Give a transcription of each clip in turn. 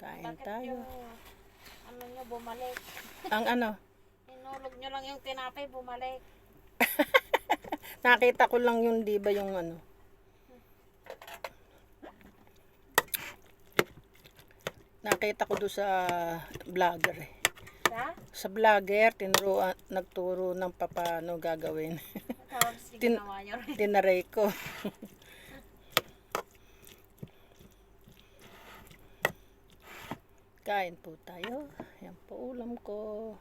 Kain Bakit tayo. yung ano nyo bumalik? Ang ano, Inulog nyo lang yung tinapay, bumalik. nakita ko lang yun, di ba yung ano. Nakita ko doon sa vlogger eh. Ha? Sa vlogger, nagturo ng paano gagawin. Tapos Tin- ginawa nyo rin. Tinaray ko. Kain po tayo. Yan po ulam ko.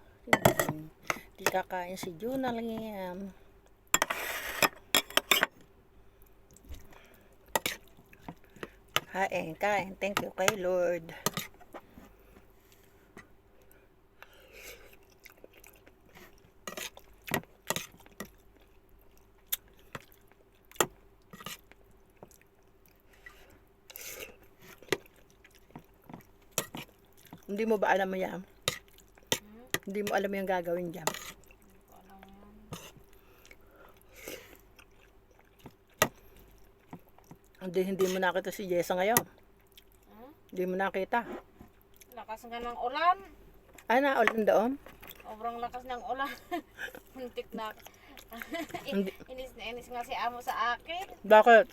Di kakain si Juna lang yan. Kain, kain. Thank you kay Lord. Hindi mo ba alam mo yan? Hindi mo alam yung gagawin dyan. Hindi mo nakita si Jessa ngayon. Hindi mo nakita. Lakas nga ng ulan. Ay, naulan doon. Sobrang lakas ng ulan. Muntik na. Hindi. Inis na inis nga si amo sa akin. Bakit?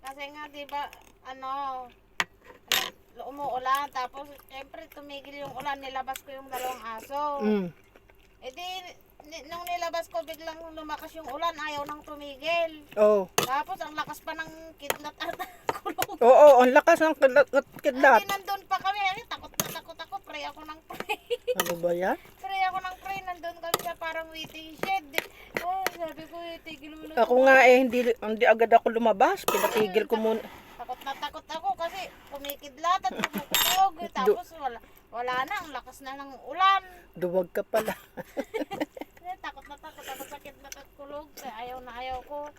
Kasi nga, di ba, umuulan. Tapos, syempre, tumigil yung ulan. Nilabas ko yung dalawang aso. E di, nung nilabas ko, biglang lumakas yung ulan. Ayaw nang tumigil. Oh. Tapos, ang lakas pa ng kidlat at kulog. Oo, ang lakas ng kidlat. Hindi, nandun pa kami. Ay, takot na takot ako. Pray ako ng pray. Ano ba yan? Pray ako ng pray. Nandun kami sa parang waiting shed. Oh, sabi ko, tigil mo na. Ako nga eh, hindi agad ako lumabas. Pinatigil ko muna. Takot na takot ako kasi kumikidlat at kumukulog. Tapos wala na, ang lakas na ng ulan. Duwag ka pala. Takot na takot ako sa kidlat at kulog. Kaya ayaw na ayaw ko.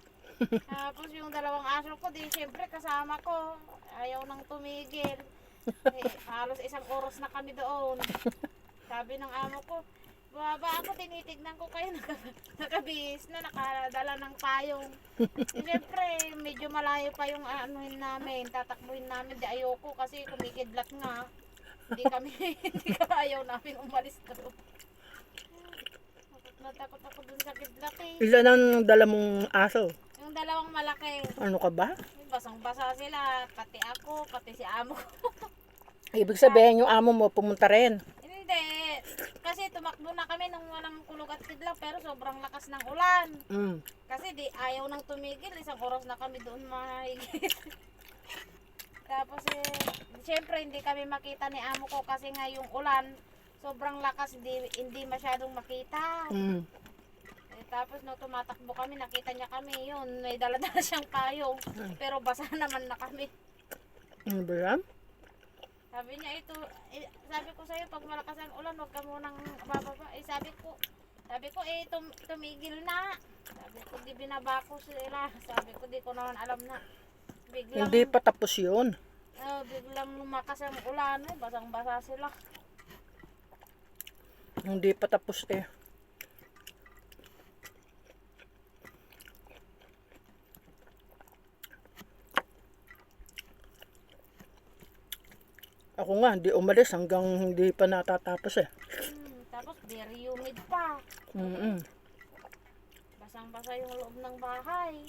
Tapos yung dalawang aso ko, di siyempre kasama ko. Ayaw nang tumigil. Halos 1 oras na kami doon. Sabi ng amo ko, baba ako, tinitignan ko kayo, nakabihis na, nakadala ng payong. Siyempre, medyo malayo pa yung anuhin namin, tatakbuhin namin, di ayoko kasi kumikidlat nga. Hindi ka ayaw namin umalis doon. Natakot ako dun sa kidlat eh. Ilan ang dala mong aso? Yung dalawang malaki, Ano ka ba? basang-basa sila, pati ako, pati si amo ko. Ibig sabihin yung amo mo pumunta rin. Hindi, kasi tumakbo na kami nung walang kulog at kidlat, pero sobrang lakas ng ulan. Kasi di ayaw nang tumigil, 1 oras na kami doon mahigit. Tapos siyempre hindi kami makita ni amo ko kasi nga yung ulan, sobrang lakas, hindi masyadong makita. Tapos no, tumatakbo kami, nakita niya kami, yun, may dala-dala siyang payong, pero basa naman na kami. Ano ba yan? Sabi niya sabi ko sa'yo, pag malakas ang ulan, huwag ka munang bababa. Sabi ko, tumigil na. Sabi ko, di binabako sila. Sabi ko, di ko naman alam na. Biglang, Hindi pa tapos yun. biglang lumakas ang ulan, basang-basa sila. Hindi pa tapos eh. Ako nga, hindi umalis hanggang hindi pa natatapos eh. Tapos very humid pa. Basang-basa yung loob ng bahay.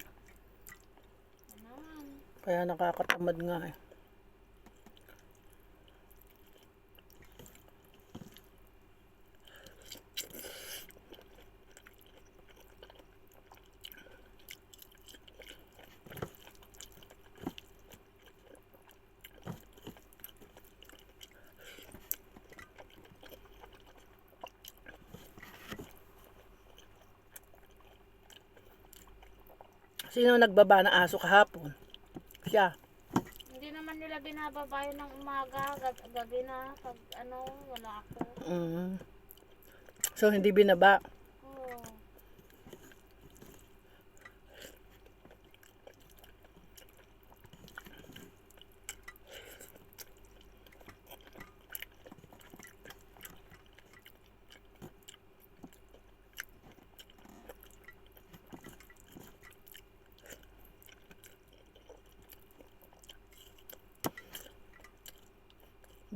Ano? Kaya nakakatamad nga eh. Sino nagbaba ng aso kahapon? Siya. Hindi naman nila binababayo ng umaga, gabi na, pag wala ako. So hindi binaba. Oo.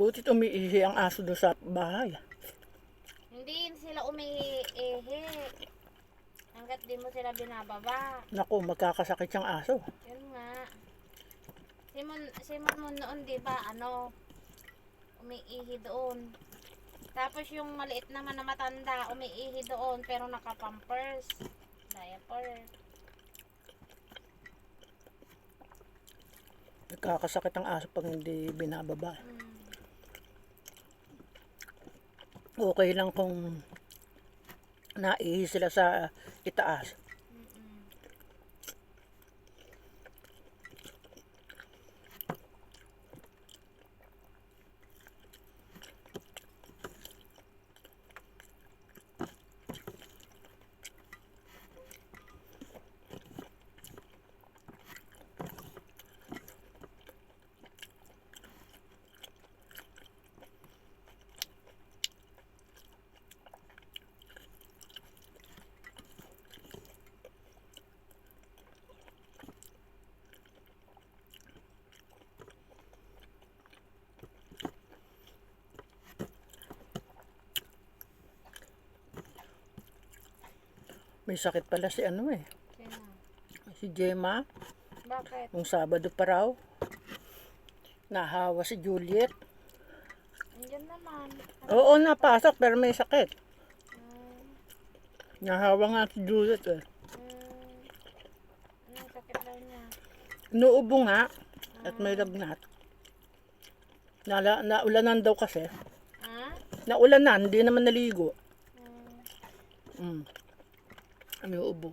Butit umiihi ang aso doon sa bahay. Hindi sila umiihi. Hanggat di mo sila binababa. Naku, magkakasakit siyang aso. Yun nga. Si Mon noon, di ba, umiihi doon. Tapos yung maliit naman na matanda, umiihi doon, pero naka-pampers. Diaper. Nagkakasakit ang aso pag hindi binababa. Okay lang kung naihi sila sa itaas. May sakit pala si Sino? si Gemma. Bakit? Nung Sabado pa raw. Nahawa si Juliet. Andiyan naman. Oo, napasok pero may sakit. Mm, Nahawa nga si Juliet eh. anong sakit daw niya? Inuubo nga at may lagnat. Naulanan daw kasi. Ha? Naulanan, hindi naman naligo. Mm. Inuubo.